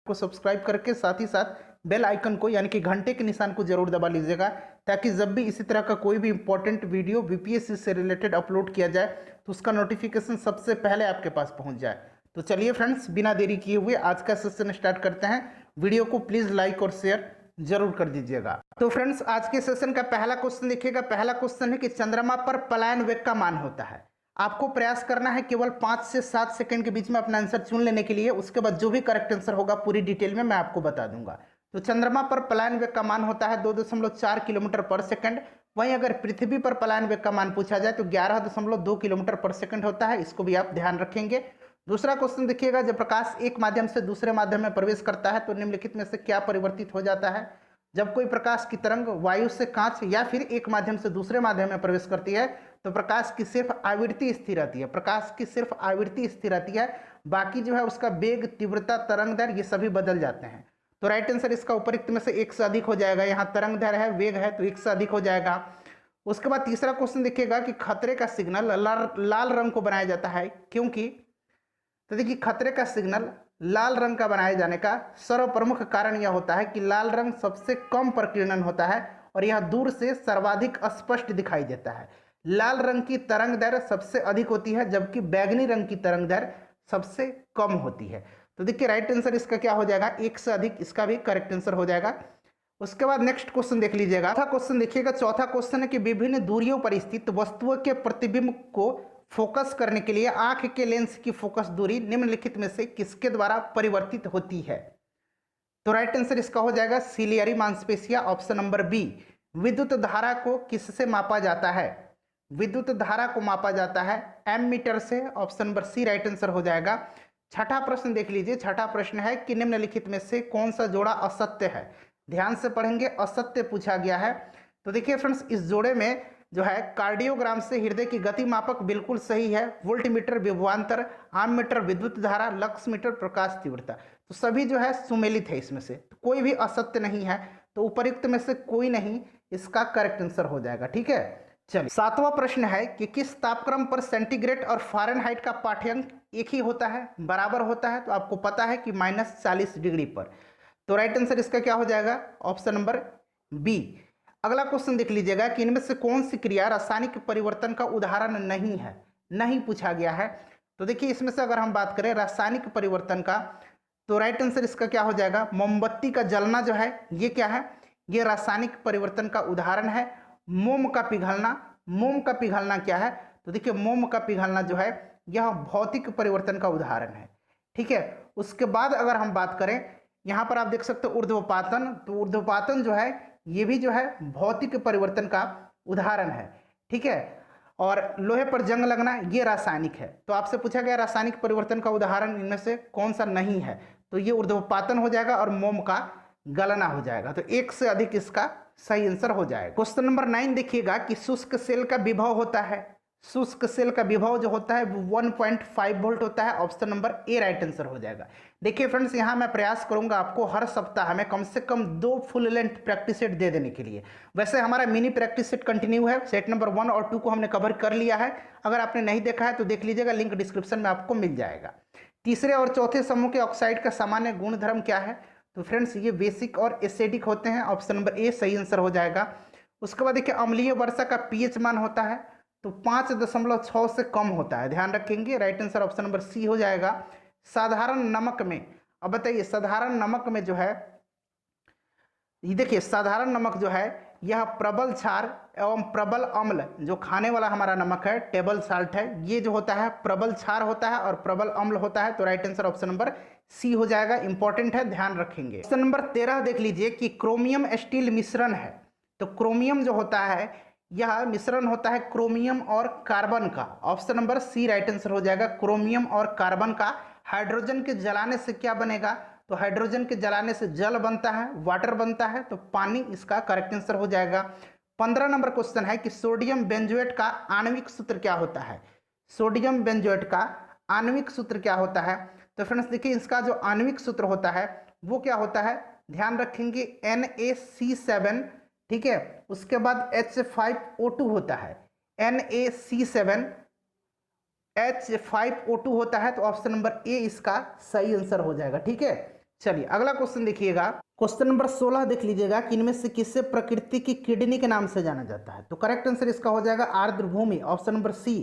को सब्सक्राइब करके साथ ही साथ बेल आइकन को यानी कि घंटे के निशान को जरूर दबा लीजिएगा, ताकि जब भी इसी तरह का कोई भी इंपॉर्टेंट वीडियो बीपीएससी से रिलेटेड अपलोड किया जाए तो उसका नोटिफिकेशन सबसे पहले आपके पास पहुंच जाए। तो चलिए फ्रेंड्स, बिना देरी किए हुए आज का सेशन स्टार्ट करते हैं। वीडियो को प्लीज़ लाइक और शेयर जरूर कर दीजिएगा। तो फ्रेंड्स, आज के सेशन का पहला क्वेश्चन देखिएगा। पहला क्वेश्चन है कि चंद्रमा पर पलायन वेग का मान होता है। आपको प्रयास करना है केवल 5 से 7 सेकंड के बीच में अपना आंसर चुन लेने के लिए। उसके बाद जो भी करेक्ट आंसर होगा पूरी डिटेल में मैं आपको बता दूंगा। तो चंद्रमा पर पलायन वेग का मान होता है 2.4 किलोमीटर पर सेकंड। वहीं अगर पृथ्वी पर पलायन वेग का मान पूछा जाए तो 11.2 किलोमीटर पर सेकंड होता है। इसको भी आप ध्यान रखेंगे। दूसरा क्वेश्चन देखिएगा, जब प्रकाश एक माध्यम से दूसरे माध्यम में प्रवेश करता है तो निम्नलिखित में से क्या परिवर्तित हो जाता है। जब कोई प्रकाश की तरंग वायु से कांच या फिर एक माध्यम से दूसरे माध्यम में प्रवेश करती है तो प्रकाश की सिर्फ आवृत्ति स्थिर रहती है। प्रकाश की सिर्फ आवृत्ति स्थिर रहती है, बाकी जो है उसका वेग, तीव्रता, तरंग दैर्घ्य ये सभी बदल जाते हैं। तो राइट आंसर इसका उपरोक्त में से एक से अधिक हो जाएगा। यहाँ तरंग दैर्घ्य है, वेग है, तो एक से अधिक हो जाएगा। उसके बाद तीसरा क्वेश्चन देखिएगा कि खतरे का सिग्नल लाल रंग को बनाया जाता है क्योंकि। तो देखिए, खतरे का सिग्नल लाल रंग का बनाए जाने का सर्वप्रमुख कारण यह होता है कि लाल रंग सबसे कम प्रकीर्णन होता है और यह दूर से सर्वाधिक स्पष्ट दिखाई देता है। लाल रंग की तरंग दैर्घ्य सबसे अधिक होती है, जबकि बैंगनी रंग की तरंग दैर्घ्य सबसे कम होती है। तो देखिए, राइट आंसर इसका क्या हो जाएगा, एक से अधिक। इसका भी करेक्ट आंसर हो जाएगा। उसके बाद नेक्स्ट क्वेश्चन देख लीजिएगा। चौथा क्वेश्चन देखिएगा। चौथा क्वेश्चन है कि विभिन्न दूरियों पर स्थित वस्तुओं के प्रतिबिंब को फोकस करने के लिए आंख के लेंस की फोकस दूरी निम्नलिखित में से किसके द्वारा परिवर्तित होती है। तो राइट आंसर इसका हो जाएगा सिलियरी मांसपेशिया, ऑप्शन नंबर बी। विद्युत धारा को किससे मापा जाता है। विद्युत धारा को मापा जाता है एमीटर से, option number C right answer हो जाएगा। छठा प्रश्न देख लीजिए। छठा प्रश्न है कि निम्नलिखित में से कौन सा जोड़ा असत्य है। ध्यान से पढ़ेंगे, असत्य पूछा गया है। तो देखिए फ्रेंड्स, इस जोड़े में जो है कार्डियोग्राम से हृदय की गति मापक बिल्कुल सही है। वोल्टमीटर विभवांतर, आममीटर विद्युत धारा, लक्स मीटर प्रकाश तीव्रता, तो सभी जो है सुमेलित है। इसमें से तो कोई भी असत्य नहीं है। तो उपयुक्त में से कोई नहीं इसका करेक्ट आंसर हो जाएगा। ठीक है, चलिए। सातवां प्रश्न है कि किस तापक्रम पर सेंटीग्रेड और फ़ारेनहाइट का पाठ्यांक एक ही होता है, बराबर होता है। तो आपको पता है कि -40 डिग्री पर। तो राइट आंसर इसका क्या हो जाएगा, ऑप्शन नंबर बी। अगला क्वेश्चन देख लीजिएगा कि इनमें से कौन सी क्रिया रासायनिक परिवर्तन का उदाहरण नहीं है, नहीं पूछा गया है। तो देखिए, इसमें से अगर हम बात करें रासायनिक परिवर्तन का, तो राइट आंसर इसका क्या हो जाएगा, मोमबत्ती का जलना जो है ये क्या है, ये रासायनिक परिवर्तन का उदाहरण है। मोम का पिघलना, मोम का पिघलना क्या है, तो देखिए मोम का पिघलना जो है यह भौतिक परिवर्तन का उदाहरण है। ठीक है। उसके बाद अगर हम बात करें, यहाँ पर आप देख सकते हो ऊर्ध्वपातन, तो ऊर्ध्वपातन जो है ये भी जो है भौतिक परिवर्तन का उदाहरण है। ठीक है। और लोहे पर जंग लगना ये रासायनिक है। तो आपसे पूछा गया रासायनिक परिवर्तन का उदाहरण इनमें से कौन सा नहीं है, तो ये ऊर्ध्वपातन हो जाएगा और मोम का गलना हो जाएगा। तो एक से अधिक इसका सही आंसर हो जाएगा। क्वेश्चन नंबर 9 देखिएगा कि शुष्क सेल का विभव होता है, शुष्क सेल का विभव जो होता है वो 1.5 वोल्ट होता है। Option number A right answer हो जाएगा। देखिए फ्रेंड्स, यहाँ मैं प्रयास करूंगा आपको हर सप्ताह में कम से कम 2 फुल लेंथ प्रैक्टिस सेट दे देने के लिए। वैसे हमारा मिनी प्रैक्टिस सेट कंटिन्यू है। सेट नंबर 1 और 2 को हमने कवर कर लिया है। अगर आपने नहीं देखा है तो देख लीजिएगा, लिंक डिस्क्रिप्शन में आपको मिल जाएगा। तीसरे और चौथे समूह के ऑक्साइड का सामान्य गुणधर्म क्या है। तो फ्रेंड्स, ये बेसिक और एसिडिक होते हैं। ऑप्शन नंबर ए सही आंसर हो जाएगा। उसके बाद देखिए, अम्लीय वर्षा का पीएच मान होता है तो 5.6 से कम होता है, ध्यान रखेंगे। Right answer option number C हो जाएगा। साधारण नमक में, अब बताइए साधारण नमक में जो है, ये देखिए साधारण नमक जो है यह प्रबल क्षार एवं प्रबल अम्ल, जो खाने वाला हमारा नमक है टेबल साल्ट है, ये जो होता है प्रबल क्षार होता है और प्रबल अम्ल होता है। तो right answer option number C हो जाएगा। इंपॉर्टेंट है, ध्यान रखेंगे। ऑप्शन नंबर 13 देख लीजिए कि क्रोमियम स्टील मिश्रण है। तो क्रोमियम जो होता है यह मिश्रण होता है क्रोमियम और कार्बन का। Option number C right answer हो जाएगा। क्रोमियम और कार्बन का हाइड्रोजन के जलाने से क्या बनेगा, तो हाइड्रोजन के जलाने से जल बनता है, वाटर बनता है, तो पानी इसका करेक्ट आंसर हो जाएगा। 15 नंबर क्वेश्चन है कि सोडियम बेंजोएट का आणविक सूत्र क्या होता है। सोडियम बेंजोएट का आणविक सूत्र क्या होता है। तो फ्रेंड्स देखिए, इसका जो आणविक सूत्र होता है वो क्या होता है, ध्यान रखेंगे NaC7। ठीक है। उसके बाद H5O2 होता है, NaC7H5O2 होता है। तो ऑप्शन नंबर ए इसका सही आंसर हो जाएगा। ठीक है, चलिए अगला क्वेश्चन देखिएगा, क्वेश्चन नंबर 16 देख लीजिएगा कि इनमें से किसे प्रकृति की किडनी के नाम से जाना जाता है। तो करेक्ट आंसर इसका हो जाएगा आर्द्र भूमि, ऑप्शन नंबर सी।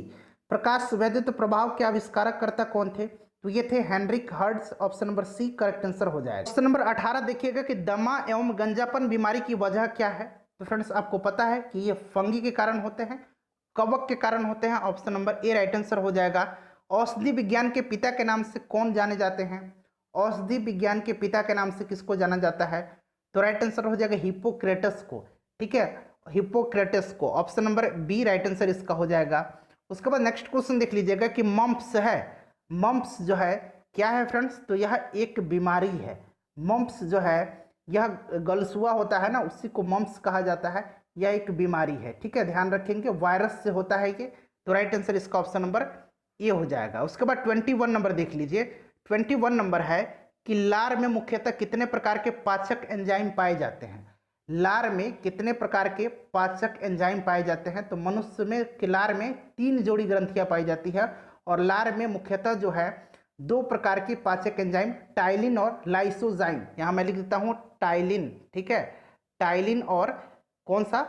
प्रकाश वैद्युत प्रभाव के आविष्कारक कर्ता कौन थे? तो ये थे Heinrich Hertz, option number C correct answer हो जाएगा। क्वेश्चन नंबर 18 देखिएगा कि दमा एवं गंजापन बीमारी की वजह क्या है? तो फ्रेंड्स आपको पता है कि ये फंगी के कारण होते हैं, कवक के कारण होते हैं, option number A right answer हो जाएगा। औषधि विज्ञान के पिता के नाम से कौन जाने जाते हैं? औषधि विज्ञान के पिता के नाम से किसको जाना जाता है? तो राइट आंसर हो जाएगा हिप्पोक्रेटस को, ठीक है, हिप्पोक्रेटस को, option number B right answer इसका हो जाएगा। उसके बाद नेक्स्ट क्वेश्चन देख लीजिएगा कि मम्प्स है, मम्प्स जो है क्या है फ्रेंड्स? तो यह एक बीमारी है। मम्प्स जो है यह गलसुआ होता है ना, उसी को मम्प्स कहा जाता है, यह एक बीमारी है, ठीक है, ध्यान रखेंगे, वायरस से होता है ये। तो राइट आंसर इसका ऑप्शन नंबर ए हो जाएगा। उसके बाद 21 नंबर देख लीजिए, 21 नंबर है कि लार में मुख्यतः कितने प्रकार के पाचक एंजाइम पाए जाते हैं? लार में कितने प्रकार के पाचक एंजाइम पाए जाते हैं? तो मनुष्य में कि लार में 3 जोड़ी ग्रंथियां पाई जाती है, और लार में मुख्यतः जो है 2 प्रकार की पाचक एंजाइम, टाइलिन और लाइसोजाइम। यहाँ मैं लिख देता हूँ टाइलिन, ठीक है, टाइलिन और कौन सा?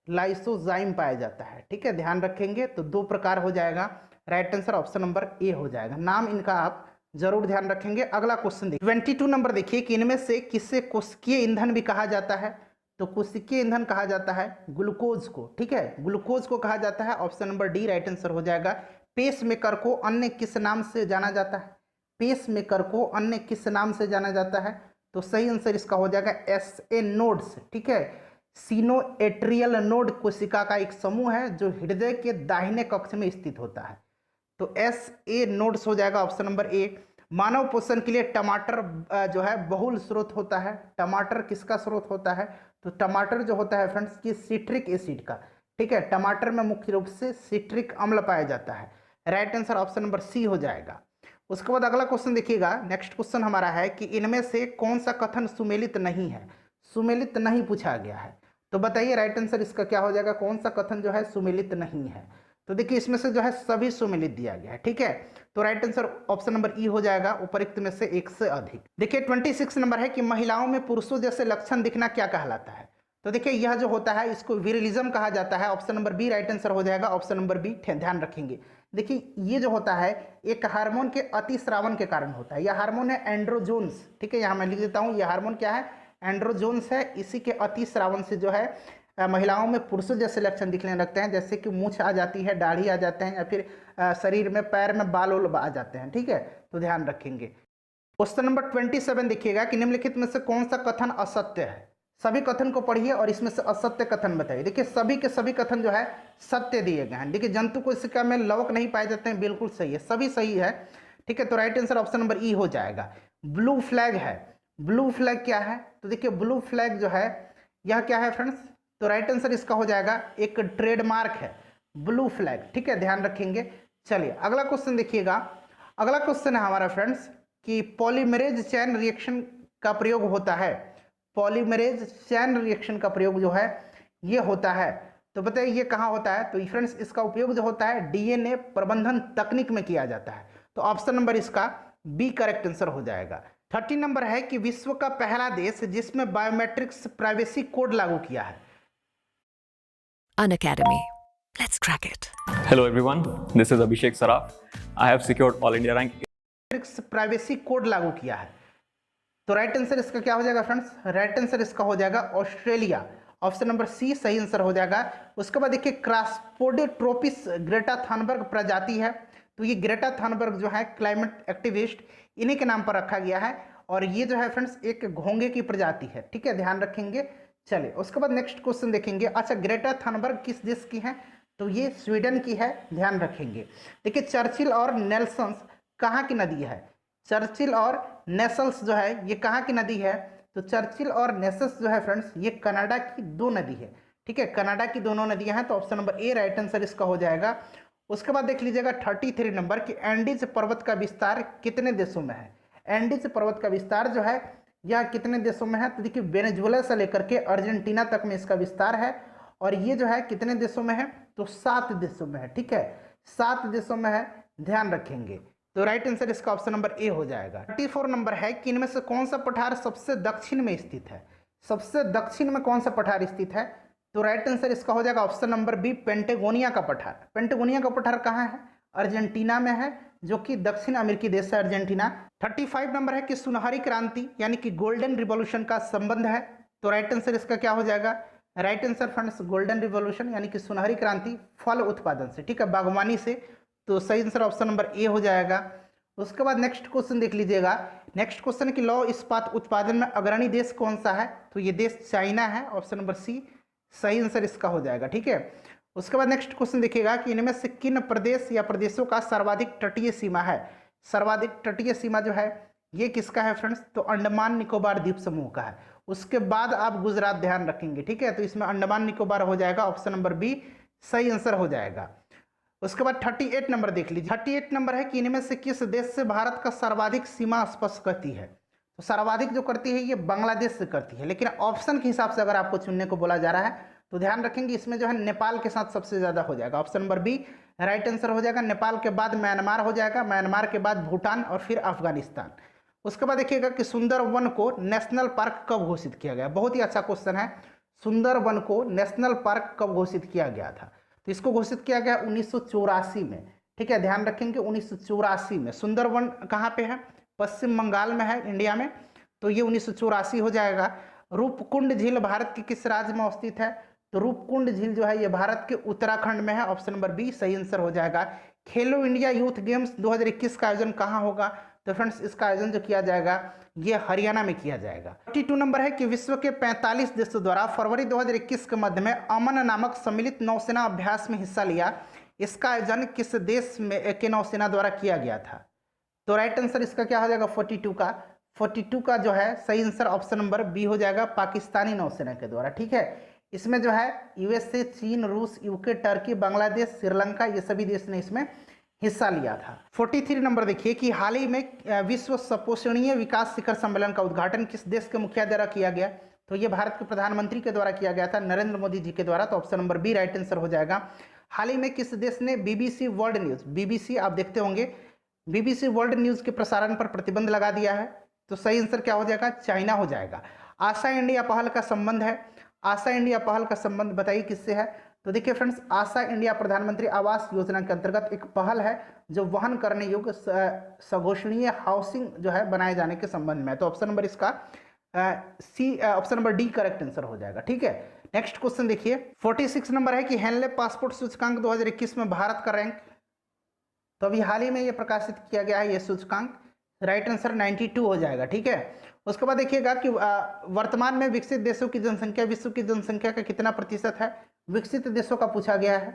लाइसोजाइम पाया जाता है, ठीक है, ध्यान रखेंगे। तो 2 प्रकार हो जाएगा, right answer option number A हो जाएगा। नाम इनका आप जरूर ध्यान रखेंगे। अगला क्वेश्चन देखिए 22 नंबर देखिए कि इनमें से किससे कोशिकीय ईंधन भी कहा जाता है? तो कोशिकीय ईंधन कहा जाता है ग्लूकोज को, ठीक है, ग्लूकोज को कहा जाता है, option number D right answer हो जाएगा। पेस मेकर को अन्य किस नाम से जाना जाता है? पेस मेकर को अन्य किस नाम से जाना जाता है? तो सही आंसर इसका हो जाएगा एस ए नोड्स, ठीक है, सिनोएट्रियल नोड कोशिका का एक समूह है जो हृदय के दाहिने कक्ष में स्थित होता है। तो एस ए नोड्स हो जाएगा, ऑप्शन नंबर ए। मानव पोषण के लिए टमाटर जो है बहुल स्रोत होता है। टमाटर किसका स्रोत होता है? तो टमाटर जो होता है फ्रेंड्स की सिट्रिक एसिड का, ठीक है, टमाटर में मुख्य रूप से सिट्रिक अम्ल पाया जाता है। Right answer option number C हो जाएगा। उसके बाद अगला क्वेश्चन देखिएगा, नेक्स्ट क्वेश्चन हमारा है कि इनमें से कौन सा कथन सुमेलित नहीं है? सुमेलित नहीं पूछा गया है, तो बताइए राइट आंसर इसका क्या हो जाएगा? कौन सा कथन जो है सुमेलित नहीं है? तो देखिए इसमें से जो है सभी सुमेलित दिया गया है, ठीक है, तो राइट आंसर ऑप्शन नंबर ई हो जाएगा, उपरोक्त में से एक से अधिक। देखिए 26 नंबर है कि महिलाओं में पुरुषों जैसे लक्षण दिखना क्या कहलाता है? तो देखिए यह जो होता है इसको विरिलिज्म कहा जाता है, option number B right answer हो जाएगा, ऑप्शन नंबर बी ध्यान रखेंगे। देखिए ये जो होता है एक हार्मोन के अतिस्रावन के कारण होता है। यह हार्मोन है एंड्रोजोन्स, ठीक है, यहाँ मैं लिख देता हूँ, यह हार्मोन क्या है? एंड्रोजोन्स है। इसी के अतिस्रावन से जो है महिलाओं में पुरुषों जैसे लक्षण दिखने लगते हैं, जैसे कि मूंछ आ जाती है, दाढ़ी आ जाते हैं, या फिर शरीर में पैर में बाल उल आ जाते हैं, ठीक है, तो ध्यान रखेंगे। क्वेश्चन नंबर 27 देखिएगा कि निम्नलिखित में से कौन सा कथन असत्य है? सभी कथन को पढ़िए और इसमें से असत्य कथन बताइए। देखिए सभी के सभी कथन जो है सत्य दिए गए हैं। देखिए जंतु कोशिका में लवक नहीं पाए जाते हैं, बिल्कुल सही है, सभी सही है, ठीक है, तो राइट आंसर ऑप्शन नंबर ई हो जाएगा। ब्लू फ्लैग है, ब्लू फ्लैग क्या है? तो देखिए ब्लू फ्लैग जो है यह क्या है फ्रेंड्स? तो राइट आंसर इसका हो जाएगा एक ट्रेडमार्क है ब्लू फ्लैग, ठीक है, ध्यान रखेंगे। चलिए अगला क्वेश्चन देखिएगा, अगला क्वेश्चन है हमारा फ्रेंड्स कि पॉलीमरेज चेन रिएक्शन का प्रयोग होता है। पॉलीमरेज चेन रिएक्शन का प्रयोग जो है ये होता है, तो बताइए ये कहाँ होता है? तो फ्रेंड्स इसका उपयोग जो होता है डीएनए प्रबंधन तकनीक में किया जाता है, तो ऑप्शन नंबर इसका बी करेक्ट आंसर हो जाएगा। 30 नंबर है कि विश्व का पहला देश जिसमें बायोमेट्रिक्स प्राइवेसी कोड लागू किया है। Unacademy. Let's crack it. Hello everyone, this is Abhishek Saraf. I have secured All India rank. Privacy code लागू किया है, तो राइट आंसर इसका क्या हो जाएगा फ्रेंड्स? राइट आंसर इसका हो जाएगा ऑस्ट्रेलिया, ऑप्शन नंबर सी सही आंसर हो जाएगा। उसके बाद देखिए क्रास्पोडियोट्रोपिस ग्रेटा थनबर्ग प्रजाति है, तो ये ग्रेटा थनबर्ग जो है क्लाइमेट एक्टिविस्ट, इन्हीं के नाम पर रखा गया है, और ये जो है फ्रेंड्स एक घोंगे की प्रजाति है, ठीक है, ध्यान रखेंगे। चलिए उसके बाद नेक्स्ट क्वेश्चन देखेंगे। अच्छा ग्रेटा थनबर्ग किस देश की है? तो ये स्वीडन की है, ध्यान रखेंगे। देखिए चर्चिल और नेल्सन्स कहाँ की नदी है? चर्चिल और नेसल्स जो है ये कहाँ की नदी है? तो चर्चिल और नेसल्स जो है फ्रेंड्स ये कनाडा की 2 नदी है, ठीक है, कनाडा की दोनों नदियां हैं, तो option number A right answer इसका हो जाएगा। उसके बाद देख लीजिएगा 33 नंबर कि एंडीज पर्वत का विस्तार कितने देशों में है? एंडीज पर्वत का विस्तार जो है यह कितने देशों में है? तो देखिए वेनेजुएला से लेकर के अर्जेंटीना तक में इसका विस्तार है, और ये जो है कितने देशों में है? तो 7 देशों में है, ठीक है, 7 देशों में है, ध्यान रखेंगे। तो राइट आंसर इसका ऑप्शन नंबर ए हो जाएगा। 34 नंबर है कि इनमें से कौन सा पठार सबसे दक्षिण में स्थित है? सबसे दक्षिण में कौन सा पठार स्थित है? तो राइट आंसर इसका हो जाएगा ऑप्शन नंबर बी, पेंटेगोनिया का पठार। पेंटेगोनिया का पठार कहाँ है? अर्जेंटीना में है, जो कि दक्षिण अमेरिकी देश है अर्जेंटीना। 35 नंबर है कि सुनहरी क्रांति यानी कि गोल्डन रिवॉल्यूशन का संबंध है। तो राइट आंसर इसका क्या हो जाएगा? Right answer friends golden revolution यानी कि सुनहरी क्रांति फल उत्पादन से, ठीक है, बागवानी से। तो सही आंसर ऑप्शन नंबर ए हो जाएगा। उसके बाद नेक्स्ट क्वेश्चन देख लीजिएगा। नेक्स्ट क्वेश्चन कि लौह इस्पात उत्पादन में अग्रणी देश कौन सा है? तो ये देश चाइना है, ऑप्शन नंबर सी सही आंसर इसका हो जाएगा, ठीक है। उसके बाद नेक्स्ट क्वेश्चन देखिएगा कि इनमें से किन प्रदेश या प्रदेशों का सर्वाधिक तटीय सीमा है? सर्वाधिक तटीय सीमा जो है ये किसका है फ्रेंड्स? तो अंडमान निकोबार द्वीप समूह का है। उसके बाद आप गुजरात ध्यान रखेंगे, ठीक है। तो इसमें अंडमान निकोबार हो जाएगा, ऑप्शन नंबर बी सही आंसर हो जाएगा। उसके बाद 38 नंबर देख लीजिए। 38 नंबर है कि इनमें से किस देश से भारत का सर्वाधिक सीमा स्पर्श करती है? तो सर्वाधिक जो करती है ये बांग्लादेश से करती है, लेकिन ऑप्शन के हिसाब से अगर आपको चुनने को बोला जा रहा है तो ध्यान रखेंगे इसमें जो है नेपाल के साथ सबसे ज्यादा हो जाएगा, option number B right answer हो जाएगा। नेपाल के बाद म्यांमार हो जाएगा, म्यांमार के बाद भूटान और फिर अफगानिस्तान। उसके बाद देखिएगा कि सुंदरवन को नेशनल पार्क कब घोषित किया गया? बहुत ही अच्छा क्वेश्चन है। सुंदरवन को नेशनल पार्क कब घोषित किया गया था? तो इसको घोषित किया गया 1984 में, ठीक है, ध्यान रखेंगे 1984 में। सुंदरवन कहाँ पे है? पश्चिम बंगाल में है, इंडिया में। तो ये 1984 हो जाएगा। रूपकुंड झील भारत के किस राज्य में अवस्थित है? तो रूपकुंड झील जो है ये भारत के उत्तराखंड में है, ऑप्शन नंबर बी सही आंसर हो जाएगा। खेलो इंडिया यूथ गेम्स 2021 का आयोजन कहाँ होगा? तो फ्रेंड्स इसका आयोजन जो किया जाएगा ये हरियाणा में किया जाएगा। 42 नंबर है कि विश्व के 45 देशों द्वारा फरवरी 2021 के मध्य में अमन नामक सम्मिलित नौसेना अभ्यास में हिस्सा लिया। इसका आयोजन किस देश में के नौसेना द्वारा किया गया था? तो राइट आंसर इसका क्या हो जाएगा? 42 का जो है सही आंसर ऑप्शन नंबर बी हो जाएगा, पाकिस्तानी नौसेना के द्वारा, ठीक है। इसमें जो है यूएसए, चीन, रूस, यूके, टर्की, बांग्लादेश, श्रीलंका ये सभी देश ने इसमें हिस्सा लिया था। 43 नंबर देखिए कि हाल ही में विश्व सपोषणीय विकास शिखर सम्मेलन का उद्घाटन किस देश के मुखिया द्वारा किया गया? तो ये भारत के प्रधानमंत्री के द्वारा किया गया था, नरेंद्र मोदी जी के द्वारा। तो option number B right answer हो जाएगा। हाल ही में किस देश ने बीबीसी वर्ल्ड न्यूज, बीबीसी आप देखते होंगे, बीबीसी वर्ल्ड न्यूज के प्रसारण पर प्रतिबंध लगा दिया है? तो सही आंसर क्या हो जाएगा? चाइना हो जाएगा। आशा इंडिया पहल का संबंध है, आशा इंडिया पहल का संबंध बताइए किससे है? तो देखिए फ्रेंड्स, आशा इंडिया प्रधानमंत्री आवास योजना के अंतर्गत एक पहल है जो वहन करने योग्य सघोषणीय हाउसिंग जो है बनाए जाने के संबंध में है। तो ऑप्शन नंबर इसका C, option number D correct answer हो जाएगा, ठीक है। नेक्स्ट क्वेश्चन देखिए। 46 नंबर है कि हेनले पासपोर्ट सूचकांक 2021 में भारत का रैंक, तो अभी हाल ही में ये प्रकाशित किया गया है ये सूचकांक, राइट आंसर 92 हो जाएगा, ठीक है। उसके बाद देखिएगा कि वर्तमान में विकसित देशों की जनसंख्या विश्व की जनसंख्या का कितना प्रतिशत है? विकसित देशों का पूछा गया है,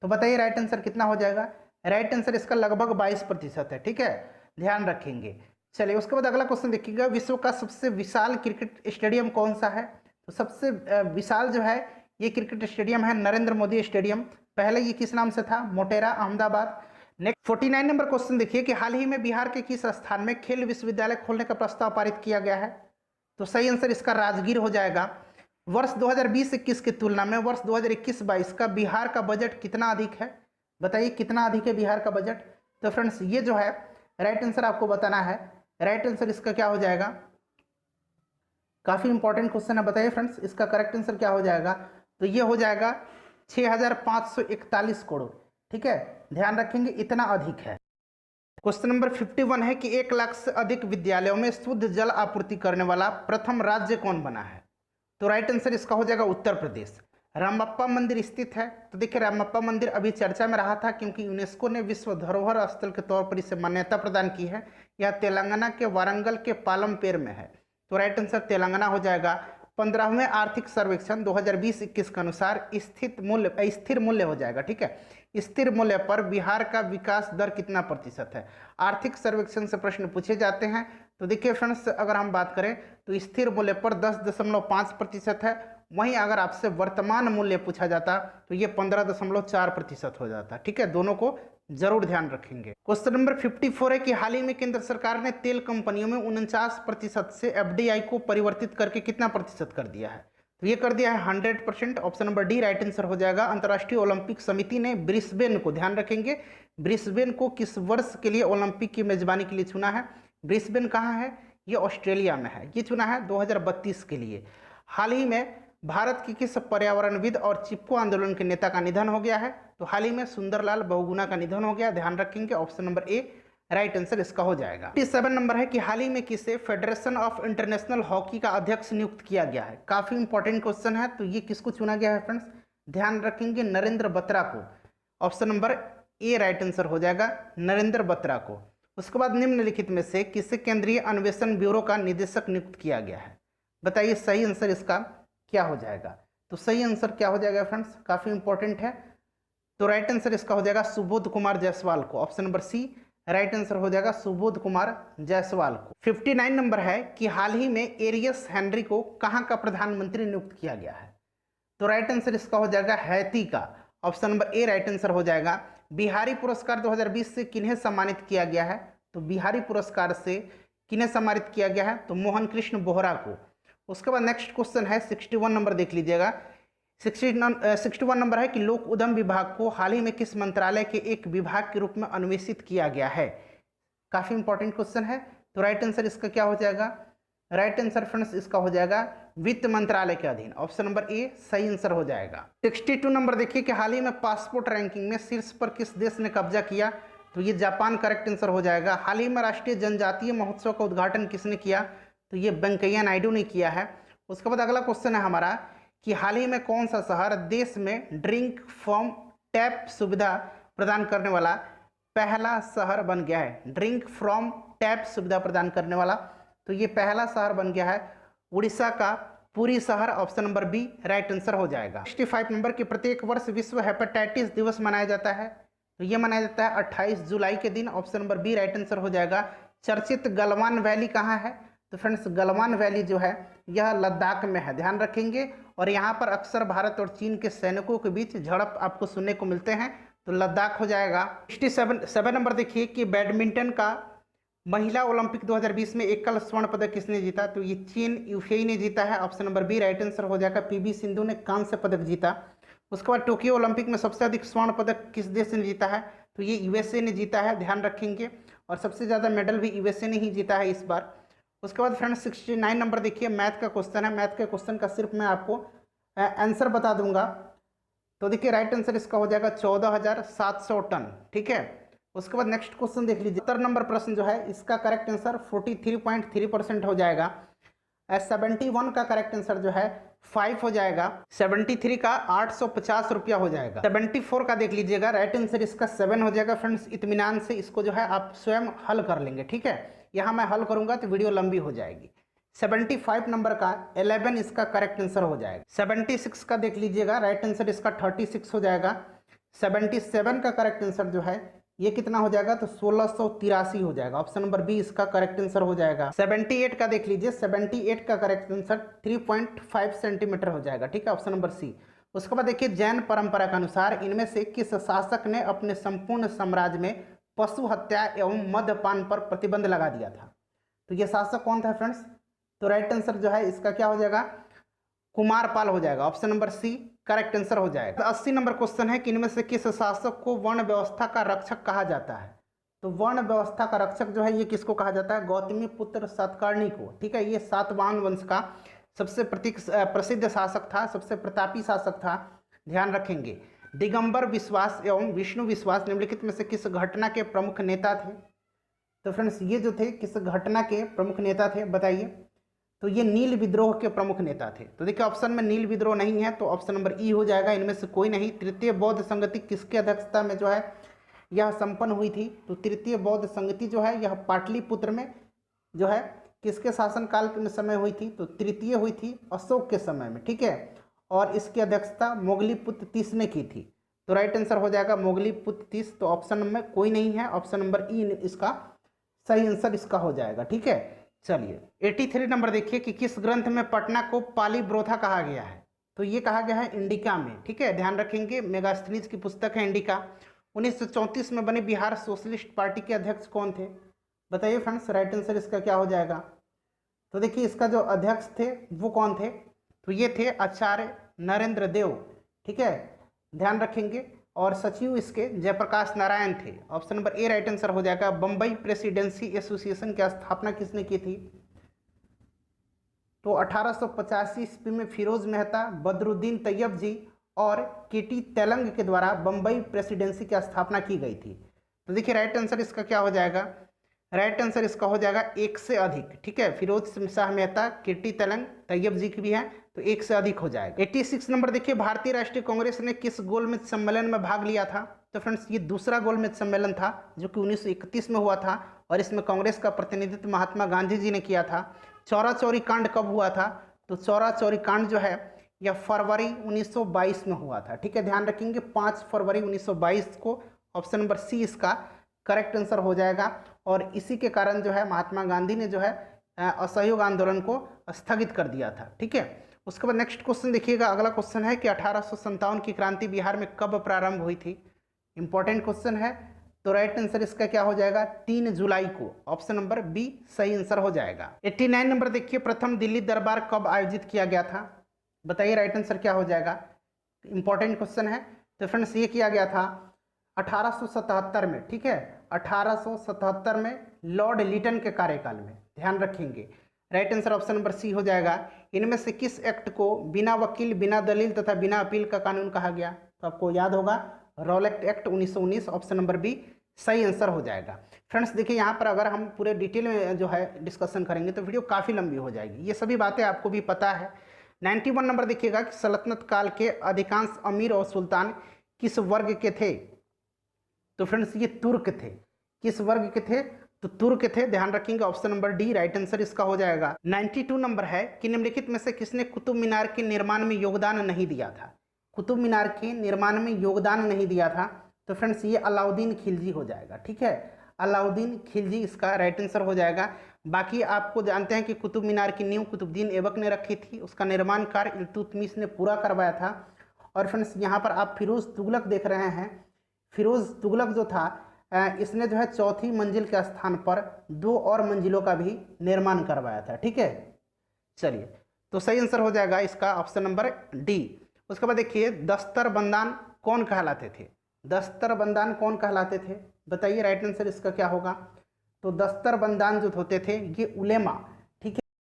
तो बताइए राइट आंसर कितना हो जाएगा? राइट आंसर इसका लगभग 22% है, ठीक है, ध्यान रखेंगे। चलिए उसके बाद अगला क्वेश्चन देखिएगा। विश्व का सबसे विशाल क्रिकेट स्टेडियम कौन सा है? तो सबसे विशाल जो है ये क्रिकेट स्टेडियम है नरेंद्र मोदी स्टेडियम। पहले ये किस नाम से था? Motera, Ahmedabad. Next 49 number question देखिए कि हाल ही में बिहार के किस स्थान में खेल विश्वविद्यालय खोलने का प्रस्ताव पारित किया गया है? तो सही आंसर इसका राजगीर हो जाएगा। वर्ष 2020-21 की तुलना में वर्ष 2021-22 का बिहार का बजट कितना अधिक है? बताइए कितना अधिक है बिहार का बजट? तो फ्रेंड्स ये जो है राइट आंसर आपको बताना है। राइट आंसर इसका क्या हो जाएगा? काफी इंपॉर्टेंट क्वेश्चन है, बताइए फ्रेंड्स इसका करेक्ट आंसर क्या हो जाएगा? तो ये हो जाएगा 6541 करोड़, ठीक है, ध्यान रखेंगे इतना अधिक है। क्वेश्चन नंबर 51 है कि 1 लाख से अधिक विद्यालयों में शुद्ध जल आपूर्ति करने वाला प्रथम राज्य कौन बना है? तो राइट आंसर इसका हो जाएगा उत्तर प्रदेश। रामप्पा मंदिर स्थित है, तो देखिए रामप्पा मंदिर अभी चर्चा में रहा था क्योंकि यूनेस्को ने विश्व धरोहर स्थल के तौर पर इसे मान्यता प्रदान की है। यह तेलंगाना के वारंगल के पालमपेर में है, तो राइट आंसर तेलंगाना हो जाएगा। 15वें आर्थिक सर्वेक्षण 2020-21 के अनुसार स्थिर मूल्य हो जाएगा, ठीक है। स्थिर मूल्य पर बिहार का विकास दर कितना प्रतिशत है? आर्थिक सर्वेक्षण से प्रश्न पूछे जाते हैं। तो देखिए फ्रेंड्स, अगर हम बात करें तो स्थिर मूल्य पर 10.5% है। वहीं अगर आपसे वर्तमान मूल्य पूछा जाता तो ये 15.4% हो जाता, ठीक है। दोनों को जरूर ध्यान रखेंगे। क्वेश्चन नंबर 54 है कि हाल ही में केंद्र सरकार ने तेल कंपनियों में 49% से एफडीआई को परिवर्तित करके कितना प्रतिशत कर दिया है? तो ये कर दिया है 100%। Option number D right answer हो जाएगा। अंतर्राष्ट्रीय ओलंपिक समिति ने ब्रिस्बेन को, ध्यान रखेंगे, ब्रिस्बेन को किस वर्ष के लिए ओलंपिक की मेजबानी के लिए चुना है? ब्रिस्बेन कहाँ है? ये ऑस्ट्रेलिया में है। ये चुना है 2032 के लिए। हाल ही में भारत के किस पर्यावरणविद और चिपको आंदोलन के नेता का निधन हो गया है? तो हाल ही में सुंदरलाल बहुगुणा का निधन हो गया। ध्यान रखेंगे, option number A right answer इसका हो जाएगा। 7 नंबर है कि हाल ही में किसे फेडरेशन ऑफ इंटरनेशनल हॉकी का अध्यक्ष नियुक्त किया गया है? काफी इंपॉर्टेंट क्वेश्चन है। तो ये किसको चुना गया है फ्रेंड्स? ध्यान रखेंगे, नरेंद्र बत्रा को। Option number A right answer हो जाएगा, नरेंद्र बत्रा को। उसके बाद निम्नलिखित में से किसे केंद्रीय अन्वेषण ब्यूरो का निदेशक नियुक्त किया गया है? बताइए सही आंसर इसका क्या हो जाएगा? तो सही आंसर क्या हो जाएगा फ्रेंड्स? काफी इंपॉर्टेंट है। तो राइट आंसर इसका हो जाएगा सुबोध कुमार जायसवाल को। Option number C right answer हो जाएगा सुबोध कुमार जायसवाल को। 59 नंबर है कि हाल ही में एरियस हेनरी को कहां का प्रधानमंत्री नियुक्त किया गया है? तो राइट आंसर इसका हो जाएगा हैती का। Option number A right answer हो जाएगा। बिहारी पुरस्कार 2020 से किन्हें सम्मानित किया गया है? तो बिहारी पुरस्कार से किन्हें सम्मानित किया गया है? तो मोहन कृष्ण बोहरा को। उसके बाद नेक्स्ट क्वेश्चन है 61 नंबर, देख लीजिएगा। 61 नंबर है कि लोक उद्यम विभाग को हाल ही में किस मंत्रालय के एक विभाग के रूप में अन्वेषित किया गया है? काफी इंपॉर्टेंट क्वेश्चन है। तो राइट आंसर इसका क्या हो जाएगा? राइट आंसर फ्रेंड्स इसका हो जाएगा वित्त मंत्रालय के अधीन। ऑप्शन नंबर ए सही आंसर हो जाएगा। 62 नंबर देखिए कि हाल ही में पासपोर्ट रैंकिंग में शीर्ष पर किस देश ने कब्जा किया? तो ये जापान करेक्ट आंसर हो जाएगा। हाल ही में राष्ट्रीय जनजातीय महोत्सव का उद्घाटन किसने किया? तो ये वेंकैया नायडू ने किया है। उसके बाद अगला क्वेश्चन है हमारा कि हाल ही में कौन सा शहर देश में ड्रिंक फ्रॉम टैप सुविधा प्रदान करने वाला पहला शहर बन गया है? ड्रिंक फ्रॉम टैप सुविधा प्रदान करने वाला, तो ये पहला शहर बन गया है उड़ीसा का पुरी शहर। Option number B right answer हो जाएगा। 65 नंबर की प्रत्येक वर्ष विश्व हेपेटाइटिस दिवस मनाया जाता है? तो ये मनाया जाता है 28 जुलाई के दिन। Option number B right answer हो जाएगा। चर्चित गलवान वैली कहाँ है? तो फ्रेंड्स गलवान वैली जो है यह लद्दाख में है, ध्यान रखेंगे। और यहाँ पर अक्सर भारत और चीन के सैनिकों के बीच झड़प आपको सुनने को मिलते हैं, तो लद्दाख हो जाएगा। 67 नंबर देखिए कि बैडमिंटन का महिला ओलंपिक 2020 में एकल स्वर्ण पदक किसने जीता? तो ये चीन यूफेई ने जीता है। Option number B right answer हो जाएगा। पीवी सिंधु ने कांस्य पदक जीता। उसके बाद टोक्यो ओलंपिक में सबसे अधिक स्वर्ण पदक किस देश ने जीता है? तो ये यूएसए ने जीता है, ध्यान रखेंगे। और सबसे ज़्यादा मेडल भी यूएसए ने ही जीता है इस बार। उसके बाद फ्रेंड्स 69 नंबर देखिए, मैथ का क्वेश्चन है। मैथ के क्वेश्चन का सिर्फ मैं आपको आंसर बता दूंगा। तो देखिए राइट आंसर इसका हो जाएगा 14,700 टन, ठीक है। उसके बाद नेक्स्ट क्वेश्चन देख लीजिए। 70 नंबर प्रश्न जो है इसका करेक्ट आंसर 43.3% हो जाएगा। 71 का करेक्ट आंसर जो है 5 हो जाएगा। 73 का 850 रुपया हो जाएगा। 74 का देख लीजिएगा, राइट आंसर इसका 7 हो जाएगा। फ्रेंड्स इत्मीनान से इसको जो है आप स्वयं हल कर लेंगे, ठीक है। यहाँ मैं हल करूंगा तो वीडियो लंबी हो जाएगी। 75 नंबर का 11 इसका करेक्ट आंसर हो जाएगा। 76 का देख लीजिएगा, राइट आंसर इसका 36 हो जाएगा। 77 का करेक्ट आंसर जो है ये कितना हो जाएगा? तो 1683 हो जाएगा। ऑप्शन नंबर बी इसका करेक्ट आंसर हो जाएगा। 78 का देख लीजिए, 78 का करेक्ट आंसर 3.5 सेंटीमीटर हो जाएगा, ठीक है, ऑप्शन नंबर सी। उसके बाद देखिए जैन परंपरा के अनुसार इनमें से किस शासक ने अपने संपूर्ण साम्राज्य में पशु हत्या एवं मद्यपान पर प्रतिबंध लगा दिया था? तो ये शासक कौन था फ्रेंड्स? तो राइट आंसर जो है इसका क्या हो जाएगा? कुमारपाल हो जाएगा। Option number C correct answer हो जाएगा। 80 नंबर क्वेश्चन है कि इनमें से किस शासक को वर्ण व्यवस्था का रक्षक कहा जाता है? तो वर्ण व्यवस्था का रक्षक जो है ये किसको कहा जाता है? गौतमी पुत्र सातकर्णी को, ठीक है। ये सातवाहन वंश का सबसे प्रसिद्ध शासक था, सबसे प्रतापी शासक था, ध्यान रखेंगे। दिगंबर विश्वास एवं विष्णु विश्वास निम्नलिखित में से किस घटना के प्रमुख नेता थे? तो फ्रेंड्स ये जो थे किस घटना के प्रमुख नेता थे बताइए? तो ये नील विद्रोह के प्रमुख नेता थे। तो देखिए ऑप्शन में नील विद्रोह नहीं है, तो ऑप्शन नंबर ई हो जाएगा, इनमें से कोई नहीं। तृतीय बौद्ध संगति किसकी अध्यक्षता में जो है यह संपन्न हुई थी? तो तृतीय बौद्ध संगति जो है यह पाटलिपुत्र में जो है किसके शासनकाल के समय हुई थी? तो तृतीय हुई थी अशोक के समय में, ठीक है। और इसकी अध्यक्षता मोगलीपुत्र तीस ने की थी। तो राइट आंसर हो जाएगा मोगलीपुत्र तीस। तो ऑप्शन में कोई नहीं है, ऑप्शन नंबर ई इसका सही आंसर इसका हो जाएगा, ठीक है। चलिए 83 नंबर देखिए कि किस ग्रंथ में पटना को पाली ब्रोथा कहा गया है? तो ये कहा गया है इंडिका में, ठीक है, ध्यान रखेंगे। मेगास्थनीज की पुस्तक है इंडिका। 1934 में बने बिहार सोशलिस्ट पार्टी के अध्यक्ष कौन थे? बताइए फ्रेंड्स, राइट आंसर इसका क्या हो जाएगा? तो देखिए इसका जो अध्यक्ष थे वो कौन थे? तो तो ये थे आचार्य नरेंद्र देव, ठीक है, ध्यान रखेंगे। और सचिव इसके जयप्रकाश नारायण थे। Option number A right answer हो जाएगा। बम्बई प्रेसिडेंसी एसोसिएशन की स्थापना किसने की थी? तो 1885 ईस्वी में फिरोज मेहता, बदरुद्दीन तैयब जी और केटी तेलंग के द्वारा बम्बई प्रेसिडेंसी की स्थापना की गई थी। तो देखिए राइट आंसर इसका क्या हो जाएगा? राइट आंसर इसका हो जाएगा एक से अधिक, ठीक है। फिरोज शाह मेहता, केटी तेलंग, तैयब जी की भी है, तो एक से अधिक हो जाएगा। 86 नंबर देखिए, भारतीय राष्ट्रीय कांग्रेस ने किस गोलमेज सम्मेलन में भाग लिया था? तो फ्रेंड्स ये दूसरा गोलमेज सम्मेलन था जो कि 1931 में हुआ था और इसमें कांग्रेस का प्रतिनिधित्व महात्मा गांधी जी ने किया था। चौरा चौरी कांड कब हुआ था? तो चौरा चौरी कांड जो है यह फरवरी 1922 में हुआ था, ठीक है, ध्यान रखेंगे 5 फरवरी 1922 को। ऑप्शन नंबर सी इसका करेक्ट आंसर हो जाएगा। और इसी के कारण जो है महात्मा गांधी ने जो है असहयोग आंदोलन को स्थगित कर दिया था, ठीक है। उसके बाद नेक्स्ट क्वेश्चन देखिएगा, अगला क्वेश्चन है कि 1857 की क्रांति बिहार में कब प्रारंभ हुई थी? इंपॉर्टेंट क्वेश्चन है। तो राइट आंसर इसका क्या हो जाएगा? 3 जुलाई को। ऑप्शन नंबर बी सही आंसर हो जाएगा। 89 नंबर देखिए, प्रथम दिल्ली दरबार कब आयोजित किया गया था? बताइए राइट आंसर क्या हो जाएगा? इंपॉर्टेंट क्वेश्चन है। तो फ्रेंड्स ये किया गया था 1877 में, ठीक है, 1877 में लॉर्ड लिटन के कार्यकाल में, ध्यान रखेंगे। Right answer option number C हो जाएगा। इनमें से किस एक्ट को बिना वकील, बिना दलील तथा बिना अपील का कानून कहा गया? तो आपको याद होगा Rowlatt act 1919। Option number B सही आंसर हो जाएगा। फ्रेंड्स देखिए यहाँ पर अगर हम पूरे डिटेल में जो है डिस्कशन करेंगे तो वीडियो काफ़ी लंबी हो जाएगी, ये सभी बातें आपको भी पता है। 91 नंबर देखिएगा कि सल्तनत काल के अधिकांश अमीर और सुल्तान किस वर्ग के थे? तो फ्रेंड्स ये तुर्क थे। किस वर्ग के थे? तो तुर्क थे, ध्यान रखेंगे। Option number D right answer इसका हो जाएगा। 92 नंबर है कि निम्नलिखित में से किसने कुतुब मीनार के निर्माण में योगदान नहीं दिया था? कुतुब मीनार के निर्माण में योगदान नहीं दिया था। तो फ्रेंड्स ये अलाउद्दीन खिलजी हो जाएगा, ठीक है, अलाउद्दीन खिलजी इसका राइट आंसर हो जाएगा। बाकी आपको जानते हैं कि कुतुब मीनार की नींव कुतुबुद्दीन ऐबक ने रखी थी, उसका निर्माण कार्य इल्तुतमिश ने पूरा करवाया था। और फ्रेंड्स यहाँ पर आप फिरोज तुगलक देख रहे हैं। फिरोज तुगलक जो था इसने जो है चौथी मंजिल के स्थान पर 2 और मंजिलों का भी निर्माण करवाया था, ठीक है। चलिए तो सही आंसर हो जाएगा इसका ऑप्शन नंबर डी। उसके बाद देखिए दस्तरबंदान कौन कहलाते थे? दस्तरबंदान कौन कहलाते थे? बताइए राइट आंसर इसका क्या होगा? तो दस्तरबंदान जो होते थे ये उलेमा,